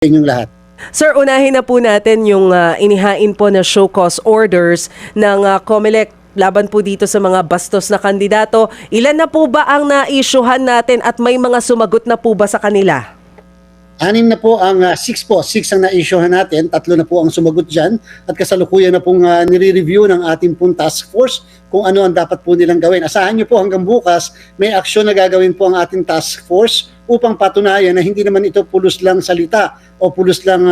inyong lahat. Sir, unahin na po natin yung inihain po na show cause orders ng COMELEC laban po dito sa mga bastos na kandidato. Ilan na po ba ang na-issuehan natin at may mga sumagot na po ba sa kanila? 6 na po ang 6 ang na-issuehan natin, 3 na po ang sumagot dyan at kasalukuyan na pong nire-review ng ating pong task force kung ano ang dapat po nilang gawin. Asahan nyo po hanggang bukas may aksyon na gagawin po ang ating task force upang patunayan na hindi naman ito pulos lang salita o pulos lang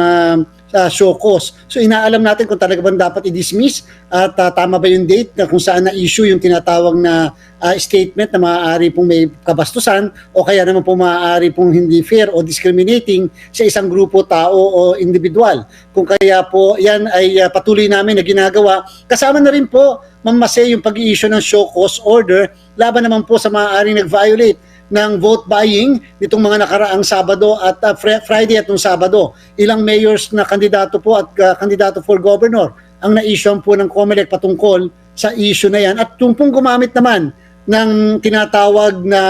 show cause. So inaalam natin kung talaga bang dapat i-dismiss at tama ba yung date na kung saan na-issue yung tinatawag na statement na maaari pong may kabastusan o kaya naman po maaari pong hindi fair o discriminating sa isang grupo, tao o individual. Kung kaya po yan ay patuloy namin na ginagawa. Kasama na rin po, Ma'am Mase, yung pag-i-issue ng show cause order laban naman po sa maaaring nag-violate ng vote buying nitong mga nakaraang Sabado at Friday at nung Sabado. Ilang mayors na kandidato po at kandidato for governor ang na-issue po ng COMELEC patungkol sa issue na yan. At yung pong gumamit naman ng tinatawag na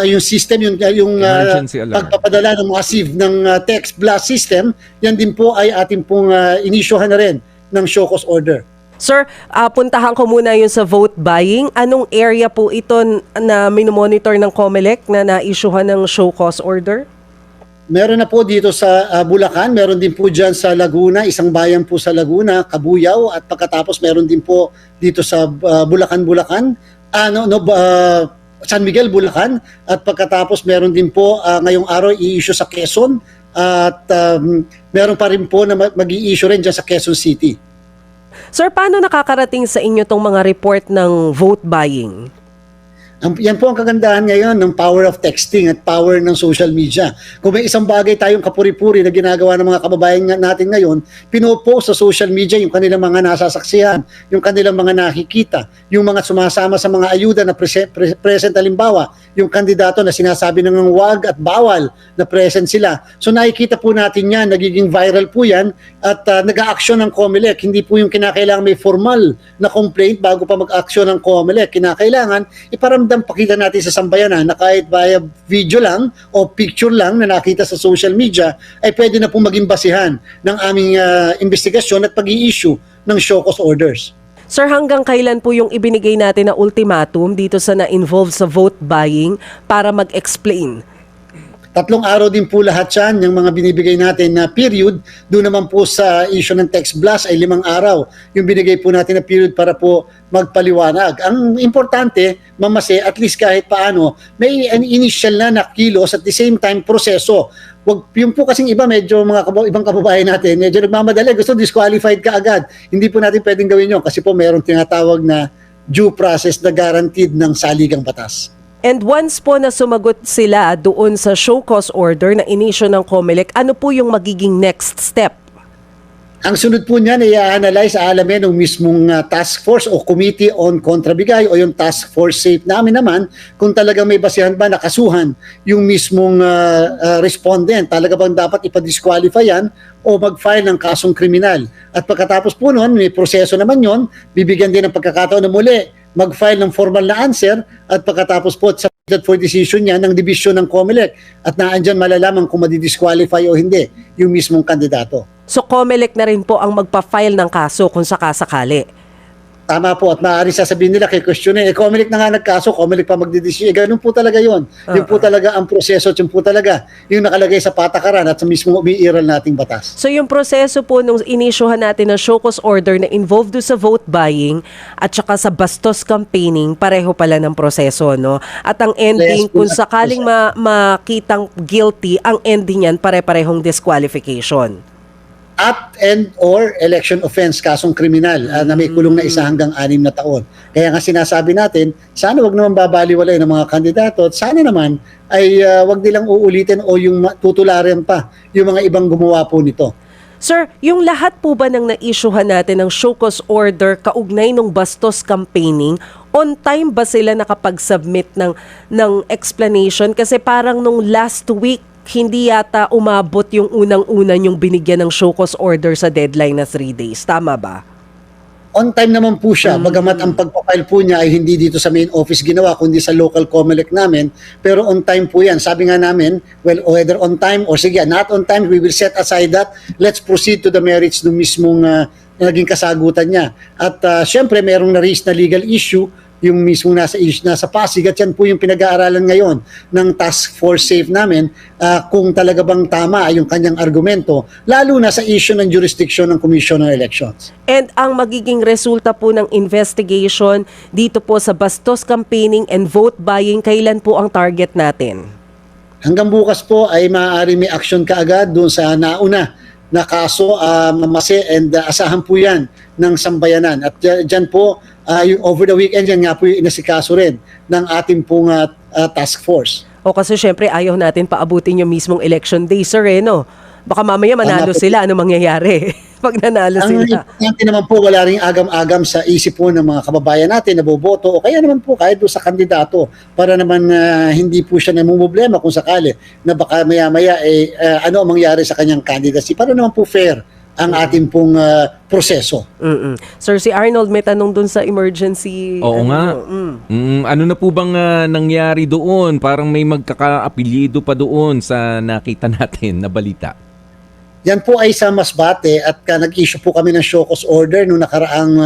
yung system, yung pagpapadala ng massive ng text blast system, yan din po ay ating pong inisyuhan na rin ng show cause order. Sir, puntahan ko muna yung sa vote buying. Anong area po ito na minomonitor ng COMELEC na na-issuehan ng show cause order? Meron na po dito sa Bulacan, meron din po dyan sa Laguna, isang bayan po sa Laguna, Cabuyao, at pagkatapos meron din po dito sa Bulacan, San Miguel, Bulacan, at pagkatapos meron din po ngayong araw i-issue sa Quezon, at meron pa rin po na mag-i-issue rin dyan sa Quezon City. Sir, paano nakakarating sa inyo tong mga report ng vote buying? Yan po ang kagandahan ngayon ng power of texting at power ng social media. Kung may isang bagay tayong kapuri-puri na ginagawa ng mga kababayan natin ngayon, pinopost sa social media yung kanilang mga nasasaksihan, yung kanilang mga nakikita, yung mga sumasama sa mga ayuda na present halimbawa, yung kandidato na sinasabi ng wag at bawal na present sila. So nakikita po natin yan, nagiging viral po yan at nag-a-action ng COMELEC. Hindi po yung kinakailangan may formal na complaint bago pa mag-action ng COMELEC. Kinakailangan iparamdam, pakita natin sa sambayanan na kahit via video lang o picture lang na nakita sa social media ay pwede na pong maging basihan ng aming investigasyon at pag-i-issue ng show cause orders. Sir, hanggang kailan po yung ibinigay natin na ultimatum dito sa na-involve sa vote buying para mag-explain? 3 araw din po lahat yan, yung mga binibigay natin na period. Doon naman po sa issue ng text blast ay 5 araw. Yung binigay po natin na period para po magpaliwanag. Ang importante, Ma'am Mase, at least kahit paano, may an initial na kilos at the same time proseso. Yung po kasing iba, medyo ibang kababayan natin, medyo nagmamadali, gusto disqualified ka agad. Hindi po natin pwedeng gawin yun kasi po mayroong tinatawag na due process na guaranteed ng saligang batas. And once po na sumagot sila doon sa show cause order na inisyo ng COMELEC, ano po yung magiging next step? Ang sunod po niyan ay i-analyze, aalamin ng mismong task force o committee on kontrabigay o yung task force safe namin naman kung talagang may basihan ba nakasuhan yung mismong respondent. Talaga bang dapat ipa-disqualify yan o mag-file ng kasong kriminal. At pagkatapos po noon, may proseso naman yon, bibigyan din ng pagkakataon na muli mag-file ng formal na answer at pagkatapos po submitted for decision niya ng division ng COMELEC at naandyan malalaman kung madi-disqualify o hindi yung mismong kandidato. So COMELEC na rin po ang magpa-file ng kaso kung sakasakali. Tama po, at maaari sasabihin nila kay questionnaire, COMELEC na nga nagkaso, COMELEC pa magdidesisyon. Ganun po talaga yun. Yun po talaga ang proseso at yun po talaga yung nakalagay sa patakaran at sa mismong umiiral nating batas. So yung proseso po nung inisyuhan natin ng show cause order na involved do sa vote buying at saka sa bastos campaigning, pareho pala ng proseso, no? At ang ending, kung sakaling makitang guilty, ang ending yan pare-parehong disqualification. And or election offense, kasong kriminal na may kulong na 1 hanggang 6 na taon. Kaya nga sinasabi natin, sana wag naman babaliwalay ng mga kandidato at sana naman ay wag nilang uulitin o yung tutularan pa yung mga ibang gumawa po nito. Sir, yung lahat po ba ng na-issuehan natin ng show cause order kaugnay ng bastos campaigning, on time ba sila nakapag-submit ng explanation? Kasi parang nung last week, hindi yata umabot yung unang-una yung binigyan ng show cause order sa deadline na 3 days. Tama ba? On time naman po siya, bagamat ang pagpapile po niya ay hindi dito sa main office ginawa, kundi sa local COMELEC namin, pero on time po yan. Sabi nga namin, well, whether on time or sige, not on time, we will set aside that. Let's proceed to the merits ng mismong naging kasagutan niya. At syempre, mayroong na-raise na legal issue, yung mismo nasa Pasig, at yan po yung pinag-aaralan ngayon ng task force safe namin kung talaga bang tama yung kanyang argumento, lalo na sa issue ng jurisdiction ng Commission on Elections. And ang magiging resulta po ng investigation dito po sa bastos campaigning and vote buying, kailan po ang target natin? Hanggang bukas po ay maaari may action kaagad doon sa nauna na kaso, mamase, and asahan po yan ng sambayanan. At dyan po, yung over the weekend, yan nga po yung inasikaso rin ng ating pong task force. O kasi syempre ayaw natin paabutin yung mismong election day, sir, no? Baka mamaya manalo sila, ano mangyayari pag nanalo Ang sila? importante naman po, wala ring agam-agam sa isip po ng mga kababayan natin na boboto, o kaya naman po kahit doon sa kandidato, para naman hindi po siya namumblema kung sakali na baka maya-maya ano ang mangyari sa kanyang candidacy, para naman po fair ang ating pong proseso. Sir, si Arnold may tanong dun sa emergency. Oo nga. Ano na po bang nangyari doon? Parang may magkakaapelyido pa doon sa nakita natin na balita. Yan po ay sa Masbate at nag-issue po kami ng show cause order noong nakaraang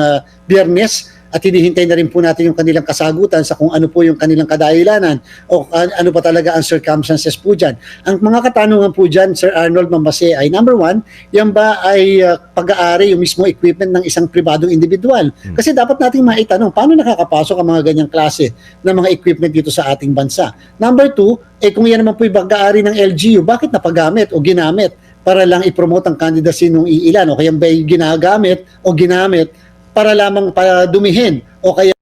Biyernes at hinihintay na rin po natin yung kanilang kasagutan sa kung ano po yung kanilang kadahilanan o ano ba talaga ang circumstances po dyan. Ang mga katanungan po dyan, Sir Arnold Mambase, ay number one, yan ba ay pag-aari yung mismo equipment ng isang pribadong individual? Kasi dapat nating maitanong, paano nakakapasok ang mga ganyang klase ng mga equipment dito sa ating bansa? Number two, kung yan naman po yung pag-aari ng LGU, bakit napagamit o ginamit para lang i-promote ang candidacy ng iilan o kaya ba ginagamit o ginamit para lamang para dumihin o kaya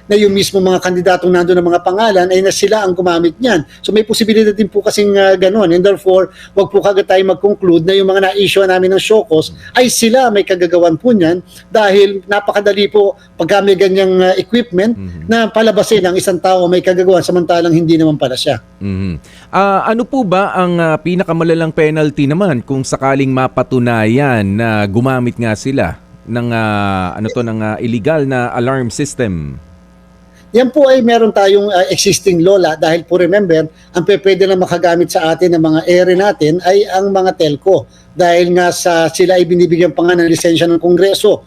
na yung mismo mga kandidatong nandun ng mga pangalan ay na sila ang gumamit niyan. So may posibilidad din po kasing ganun. And therefore, wag po kagad tayo mag-conclude na yung mga na-issue namin ng show cause ay sila may kagagawan po niyan dahil napakadali po pagka may ganyang equipment na palabasin ang isang tao may kagagawan samantalang hindi naman pala siya. Ano po ba ang pinakamalalang penalty naman kung sakaling mapatunayan na gumamit nga sila ng illegal na alarm system? Yan po ay meron tayong existing law dahil po remember, ang pwede na makagamit sa atin ng mga ere natin ay ang mga telco dahil nga sila ay binibigyan pa nga ng lisensya ng Kongreso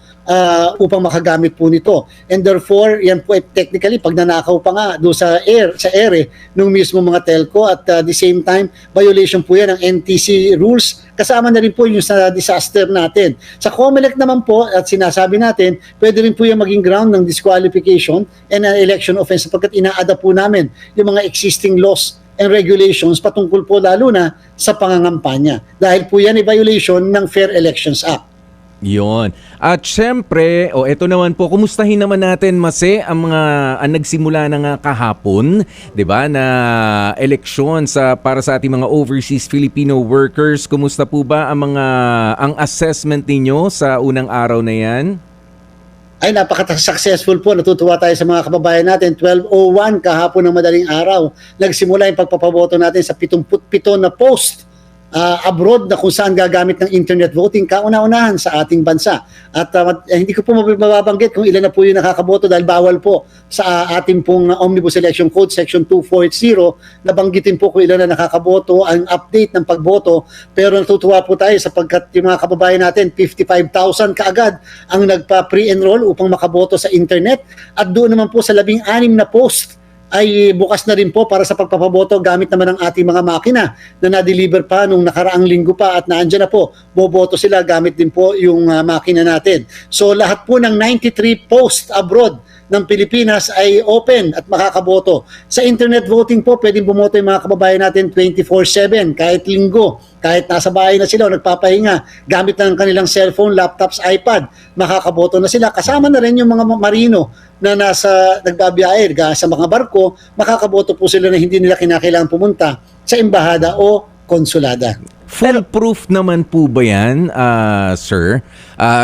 upang makagamit po nito. And therefore, yan po ay technically pag nanakaw pa nga doon sa ere ng mismo mga telco at the same time, violation po yan ng NTC rules. Kasama na rin po yung sa disaster natin. Sa COMELEC naman po, at sinasabi natin, pwede rin po yung maging ground ng disqualification and an election offense sapagkat ina-ada po namin yung mga existing laws and regulations patungkol po lalo na sa pangangampanya. Dahil po yan ay violation ng Fair Elections Act. Yon. At syempre, eto naman po, kumustahin naman natin, Mase, ang nagsimula na nga kahapon, 'di ba, na eleksyon para sa ating mga overseas Filipino workers. Kumusta po ba ang assessment ninyo sa unang araw na 'yan? Ay napaka-successful po. Natutuwa tayo sa mga kababayan natin. 12:01 kahapon ng madaling araw. Nagsimula yung pagpapaboto natin sa 77 na post abroad na kung saan gagamit ng internet voting kauna-unahan sa ating bansa. At hindi ko po mababanggit kung ilan na po yung nakakaboto dahil bawal po sa ating pong Omnibus Election Code Section 240 nabanggitin po kung ilan na nakakaboto, ang update ng pagboto. Pero natutuwa po tayo sapagkat yung mga kababayan natin 55,000 kaagad ang nagpa-pre-enroll upang makaboto sa internet at doon naman po sa 16 na post ay bukas na rin po para sa pagpapaboto gamit naman ng ating mga makina na na-deliver pa nung nakaraang linggo pa at naandyan na po. Boboto sila gamit din po yung makina natin. So lahat po ng 93 post abroad ng Pilipinas ay open at makakaboto. Sa internet voting po, pwedeng bumoto yung mga kababayan natin 24/7, kahit linggo, kahit nasa bahay na sila o nagpapahinga, gamit ng kanilang cellphone, laptops, iPad, makakaboto na sila. Kasama na rin yung mga marino na nagbabiyahe sa mga barko, makakaboto po sila na hindi nila kinakailangan pumunta sa embahada o konsulada. Foolproof naman po ba yan, sir?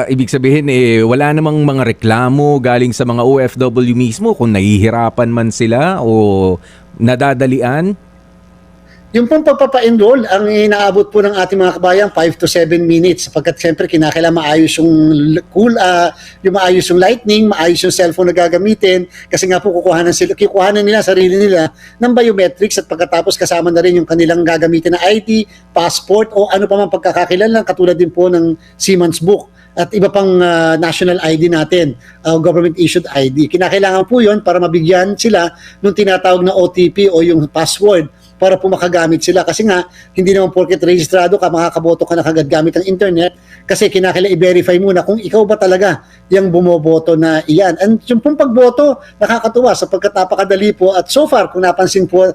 Ibig sabihin, wala namang mga reklamo galing sa mga OFW mismo kung nahihirapan man sila o nadadalian? Yung pong pagpapa-enroll, ang inaabot po ng ating mga kabayan, 5 to 7 minutes. Sapagkat siyempre, kinakailangan maayos yung maayos yung lightning, maayos yung cellphone na gagamitin. Kasi nga po, kikuhanan nila, sarili nila ng biometrics at pagkatapos kasama na rin yung kanilang gagamitin na ID, passport, o ano pa man pagkakakilanlan, katulad din po ng Siemens Book at iba pang national ID natin, government-issued ID. Kinakailangan po yun para mabigyan sila nung tinatawag na OTP o yung password para po makagamit sila. Kasi nga, hindi naman porket rehistrado ka, makakaboto ka na kagad gamit ang internet kasi kinakailangan i-verify muna kung ikaw ba talaga yung bumoboto na iyan. And yung pong pagboto, nakakatuwa sapagkat napakadali po at so far, kung napansin po,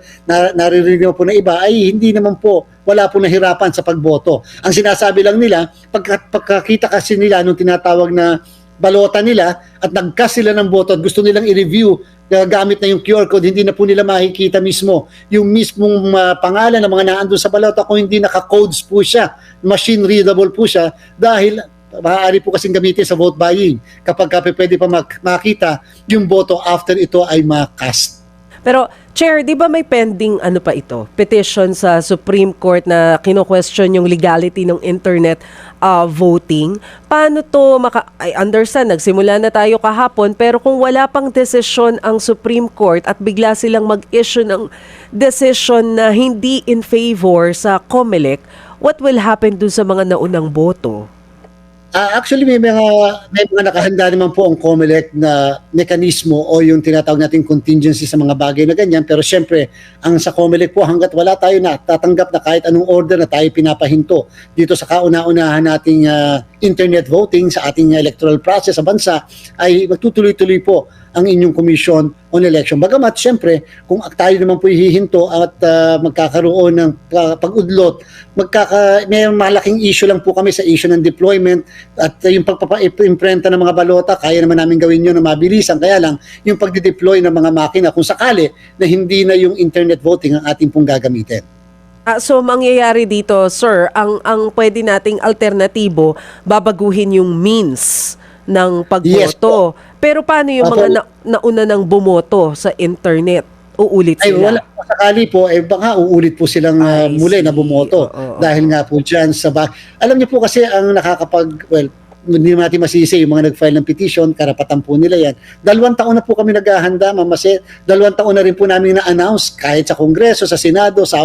naririnig mo po na iba, ay hindi naman po, wala po nahirapan sa pagboto. Ang sinasabi lang nila, pagkakita kasi nila nung tinatawag na balota nila at nag-cast sila ng boto at gusto nilang i-review gamit na yung QR code, hindi na po nila makikita mismo yung mismong pangalan ng mga naandun sa balota kung hindi naka-codes po siya, machine readable po siya dahil maaari po kasing gamitin sa vote buying kapag pwede pa makita yung boto after ito ay makast. Pero, Chair, di ba may pending ano pa ito? Petition sa Supreme Court na kino-question yung legality ng internet voting. Paano to I understand, nagsimula na tayo kahapon, pero kung wala pang desisyon ang Supreme Court at bigla silang mag-issue ng decision na hindi in favor sa COMELEC, what will happen dun sa mga naunang boto? Actually, may mga nakahanda naman po ang COMELEC na mekanismo o yung tinatawag nating contingency sa mga bagay na ganyan. Pero syempre, ang sa COMELEC po, hanggat wala tayo na tatanggap na kahit anong order na tayo pinapahinto dito sa kauna-unahan nating internet voting sa ating electoral process sa bansa, ay magtutuloy-tuloy po ang inyong Commission on Election. Bagamat, syempre, kung tayo naman po hihinto at magkakaroon ng pag-udlot, may malaking issue lang po kami sa issue ng deployment at yung pagpapa-imprenta ng mga balota, kaya naman namin gawin yun na mabilisan. Kaya lang, yung pagde-deploy ng mga makina, kung sakali na hindi na yung internet voting ang ating pong gagamitin. So mangyayari dito, sir, ang pwede nating alternatibo, babaguhin yung means ng pagboto. Yes, pero paano yung mga nauna ng bumoto sa internet? Uulit sila? Ay, wala po sakali po, baka uulit po silang muli na bumoto. Dahil nga po dyan alam niyo po kasi ang hindi natin masisi yung mga nag-file ng petition, karapatan po nila yan. 2 taon na po kami naghahanda, mamase. 2 taon na rin po namin na-announce kahit sa Kongreso, sa Senado, sa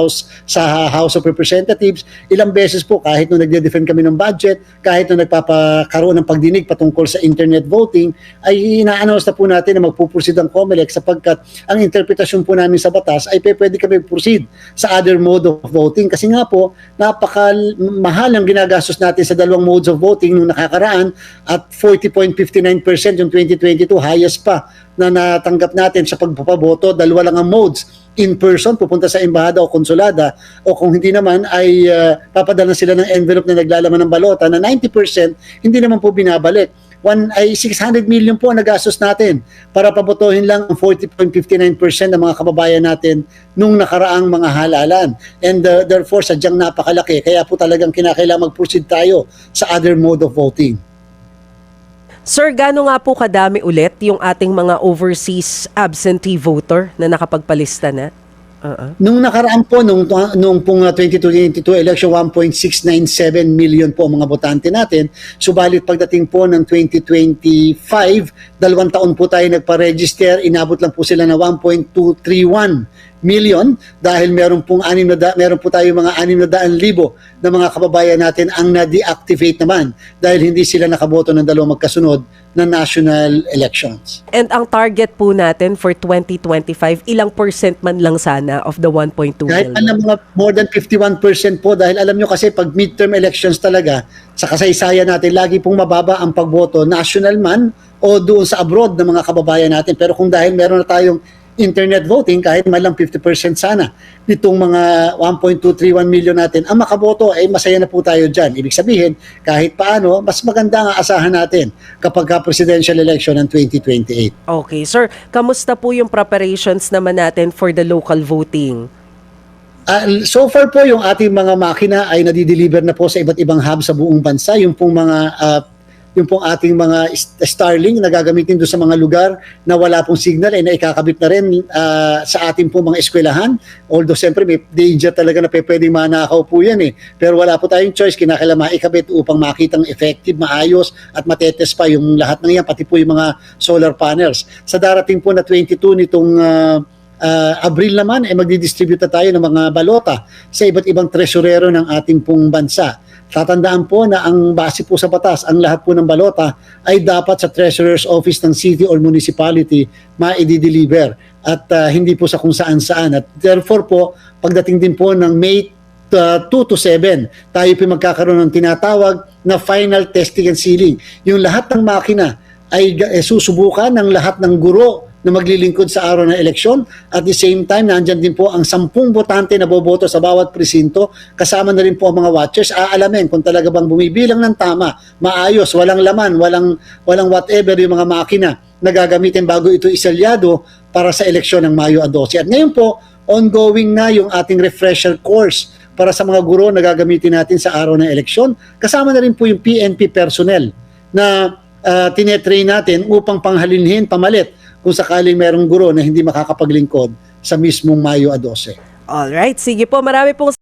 House of Representatives. Ilang beses po kahit nung nagde-defend kami ng budget, kahit nung nagpapakaroon ng pagdinig patungkol sa internet voting, ay ina-announce na po natin na magpuproceed ang COMELEC sapagkat ang interpretasyon po namin sa batas ay pwede kami proceed sa other mode of voting. Kasi nga po, napakamahal ang ginagastos natin sa 2 modes of voting nung nakakaraan at 40.59% yung 2022, highest pa na natanggap natin sa pagpapaboto. 2 lang ang modes. In person, pupunta sa embahada o konsulada, o kung hindi naman ay papadala sila ng envelope na naglalaman ng balota na 90% hindi naman po binabalik. 600 million po ang nagastos natin para pabotohin lang ang 40.59% ng mga kababayan natin nung nakaraang mga halalan. And therefore, sadyang napakalaki. Kaya po talagang kinakailangan mag-proceed tayo sa other mode of voting. Sir, gaano nga po kadami ulit yung ating mga overseas absentee voter na nakapagpalista na? Nung nakaraan po, nung pong 2022 election, 1.697 million po ang mga botante natin. Subalit pagdating po ng 2025, 2 taon po tayo nagpa-register, inabot lang po sila na 1.231 million dahil meron po tayo mga 600,000 na mga kababayan natin ang na-deactivate naman dahil hindi sila nakaboto ng 2 magkasunod na national elections. And ang target po natin for 2025, ilang percent man lang sana of the 1.2 Kahit million? mga more than 51% po dahil alam nyo kasi pag midterm elections talaga, sa kasaysayan natin, lagi pong mababa ang pagboto, national man o doon sa abroad ng mga kababayan natin. Pero kung dahil meron na tayong internet voting, kahit man lang 50% sana, itong mga 1.231 million natin, ang makaboto ay masaya na po tayo dyan. Ibig sabihin, kahit paano, mas maganda ang asahan natin kapag presidential election ng 2028. Okay, sir. Kamusta po yung preparations naman natin for the local voting? So far po, yung ating mga makina ay nadideliver na po sa iba't ibang hub sa buong bansa. Yung pong mga yung pong ating mga Starlink na gagamitin doon sa mga lugar na wala pong signal ay naikakabit na rin sa ating pong mga eskwelahan. Although siyempre may danger talaga na pwedeng manakaw po yan Pero wala po tayong choice, kinakailangan maikabit upang makitang effective, maayos at matetest pa yung lahat ng yan, pati po yung mga solar panels. Sa darating po na 22 nitong Abril naman, magdidistribute na tayo ng mga balota sa iba't ibang tresurero ng ating pong bansa. Tatandaan po na ang base po sa batas, ang lahat po ng balota ay dapat sa Treasurer's Office ng city or municipality ma-i-deliver at hindi po sa kung saan-saan. At therefore po, pagdating din po ng May 2 to 7, tayo po magkakaroon ng tinatawag na final testing and sealing. Yung lahat ng makina ay susubukan ng lahat ng guro na maglilingkod sa araw ng eleksyon. At the same time, nandyan din po ang 10 botante na boboto sa bawat presinto. Kasama na rin po ang mga watchers. Aalamin kung talaga bang bumibilang ng tama, maayos, walang laman, walang whatever yung mga makina na gagamitin bago ito isalyado para sa eleksyon ng Mayo 12. At ngayon po, ongoing na yung ating refresher course para sa mga guro na gagamitin natin sa araw ng eleksyon. Kasama na rin po yung PNP personnel na tinetrain natin upang panghalinhin, pamalit kung sakaling merong guro na hindi makakapaglingkod sa mismong Mayo 12. Alright, sige po, marami pong